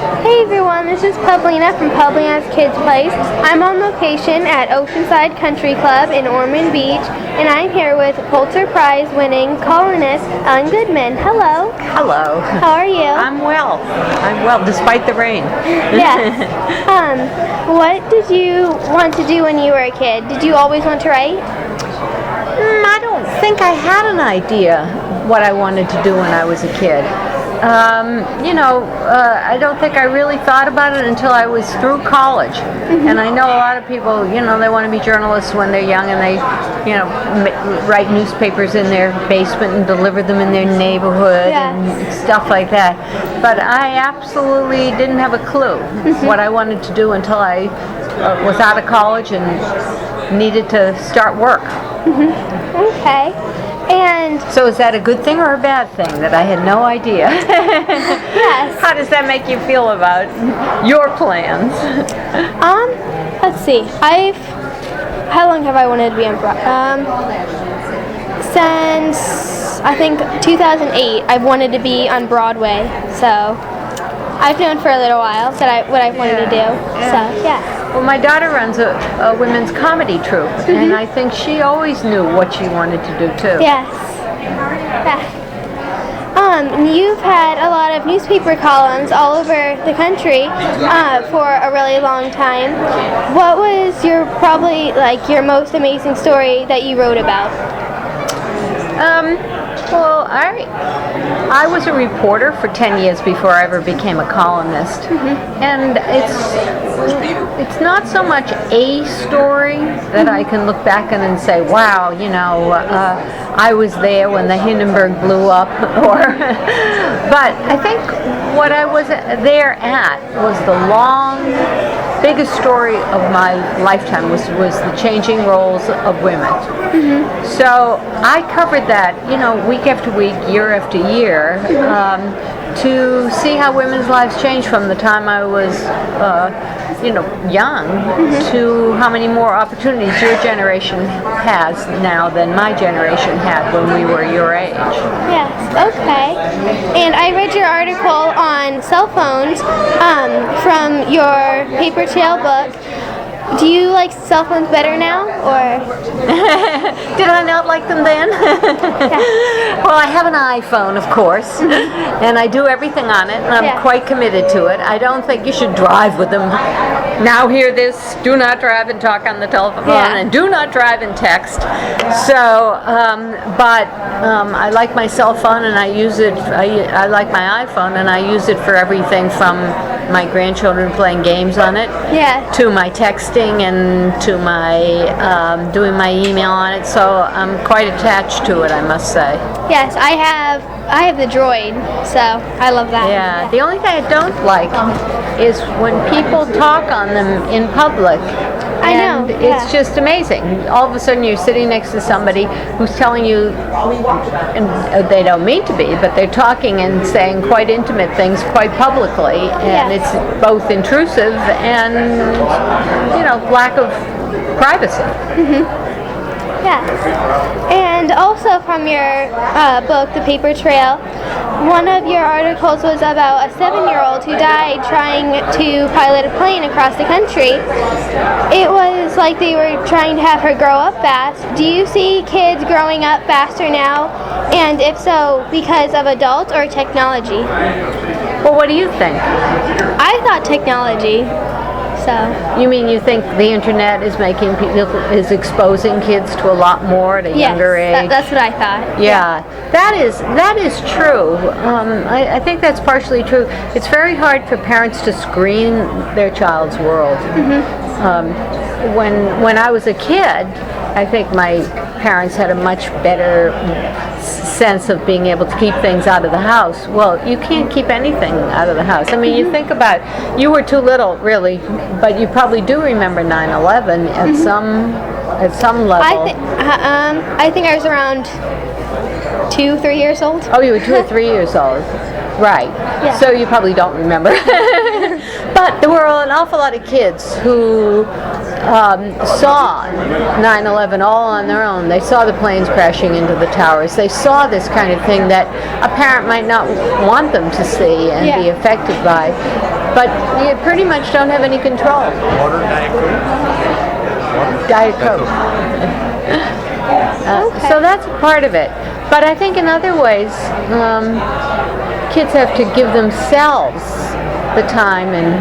Hey everyone, this is Pavlina from Pavlina's Kidz Place. I'm on location at Oceanside Country Club in Ormond Beach, and I'm here with Pulitzer Prize winning columnist Ellen Goodman. Hello. Hello. How are you? I'm well, despite the rain. Yes. What did you want to do when you were a kid? Did you always want to write? I don't think I had an idea what I wanted to do when I was a kid. I don't think I really thought about it until I was through college. And I know a lot of people, they want to be journalists when they're young, and they, write newspapers in their basement and deliver them in their neighborhood and stuff like that. But I absolutely didn't have a clue what I wanted to do until I was out of college and needed to start work. Okay. And so is that a good thing or a bad thing that I had no idea? Yes. How does that make you feel about your plans? Let's see. How long have I wanted to be on Broadway? Since I think 2008, I've wanted to be on Broadway. So I've known for a little while what I wanted to do. So yeah. Well, my daughter runs a women's comedy troupe, and I think she always knew what she wanted to do too. Yes. You've had a lot of newspaper columns all over the country for a really long time. What was your most amazing story that you wrote about? Well, I was a reporter for 10 years before I ever became a columnist, and it's not so much a story that I can look back on and say, wow, I was there when the Hindenburg blew up, but I think what I was there at was the biggest story of my lifetime was the changing roles of women. So I covered that, week after week, year after year, to see how women's lives changed from the time I was, young to how many more opportunities your generation has now than my generation had when we were your age. Yes, okay. And I read your article on cell phones from your paper trail book. Do you like cell phones better now, or? Did I not like them then? Well, I have an iPhone, of course, and I do everything on it, and I'm quite committed to it. I don't think you should drive with them. Now hear this, do not drive and talk on the telephone, and do not drive and text. So, but I like my cell phone, and I use it, I like my iPhone, and I use it for everything from my grandchildren playing games on it to my texting and to my doing my email on it, so I'm quite attached to it, I must say. Yes, I have the Droid, so I love that. Yeah, the only thing I don't like is when people talk on them in public. I know. It's just amazing. All of a sudden you're sitting next to somebody who's telling you, and they don't mean to be, but they're talking and saying quite intimate things quite publicly, and it's both intrusive and, lack of privacy. Yes. And also from your book, The Paper Trail, one of your articles was about a 7-year-old who died trying to pilot a plane across the country. It was like they were trying to have her grow up fast. Do you see kids growing up faster now? And if so, because of adults or technology? Well, what do you think? I thought technology. So. You mean you think the internet is is exposing kids to a lot more at a younger age? That's what I thought. Yeah. That is true. I think that's partially true. It's very hard for parents to screen their child's world. When I was a kid, I think my parents had a much better sense of being able to keep things out of the house. Well, you can't keep anything out of the house. I mean, you think about, you were too little, really, but you probably do remember 9/11 at some level. I think I was around 2-3 years old. Oh, you were 2 or 3 years old. Right. Yeah. So you probably don't remember. But there were an awful lot of kids who saw 9/11 all on their own. They saw the planes crashing into the towers. They saw this kind of thing that a parent might not want them to see and be affected by. but you pretty much don't have any control. Water, Diet Coke? Diet Coke. Okay. So that's part of it. But I think in other ways, kids have to give themselves the time and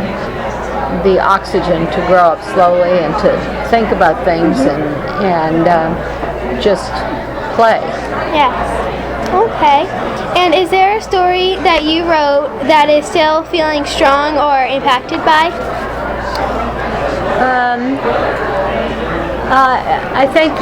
the oxygen to grow up slowly and to think about things and just play. Yes. Okay. And is there a story that you wrote that is still feeling strong or impacted by? I think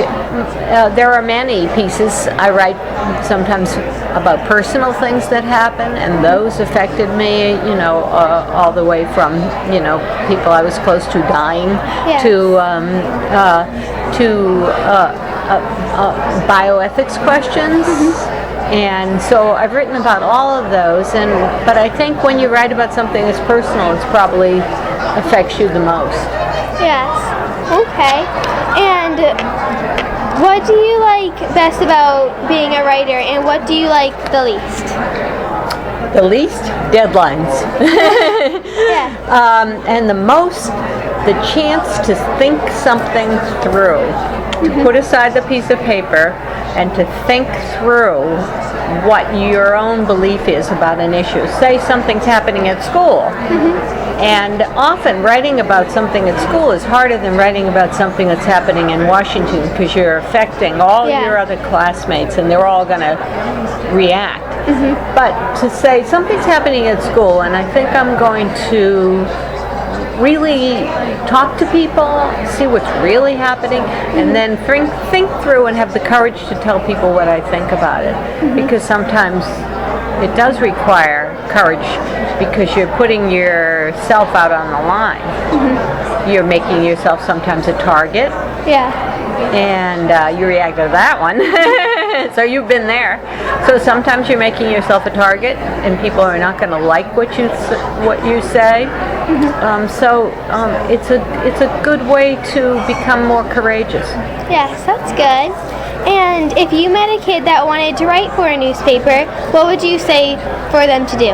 there are many pieces I write sometimes about personal things that happen, and those affected me, you know, all the way from, you know, people I was close to dying to bioethics questions. And so I've written about all of those, but I think when you write about something that's personal, it's probably affects you the most. Yes. Okay. And what do you like best about being a writer, and what do you like the least? The least? Deadlines. Yeah. And the most, the chance to think something through, to put aside the piece of paper and to think through what your own belief is about an issue. Say something's happening at school. And often writing about something at school is harder than writing about something that's happening in Washington, because you're affecting all your other classmates and they're all going to react. But to say something's happening at school and I think I'm going to really talk to people, see what's really happening, and then think through and have the courage to tell people what I think about it. Because sometimes it does require courage, because you're putting yourself out on the line. You're making yourself sometimes a target. Yeah. And you react to that one. So you've been there. So sometimes you're making yourself a target, and people are not going to like what you say. It's a good way to become more courageous. Yes, that's good. And if you met a kid that wanted to write for a newspaper, what would you say for them to do?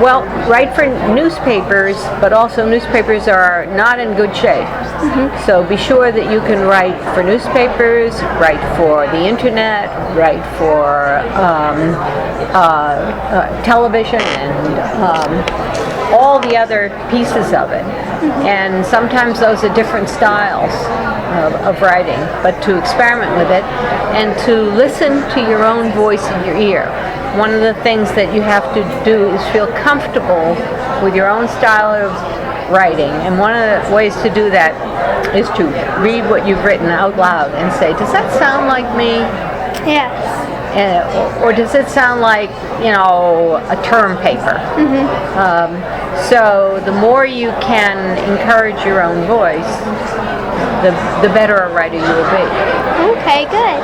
Well, write for newspapers, but also newspapers are not in good shape. So be sure that you can write for newspapers, write for the internet, write for television, and all the other pieces of it. And sometimes those are different styles of writing, but to experiment with it and to listen to your own voice in your ear. One of the things that you have to do is feel comfortable with your own style of writing, and one of the ways to do that is to read what you've written out loud and say, does that sound like me? Yes. Or does it sound like, you know, a term paper? So the more you can encourage your own voice, the better a writer you will be. Okay, good.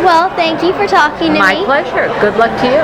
Well, thank you for talking to me. My pleasure. Good luck to you.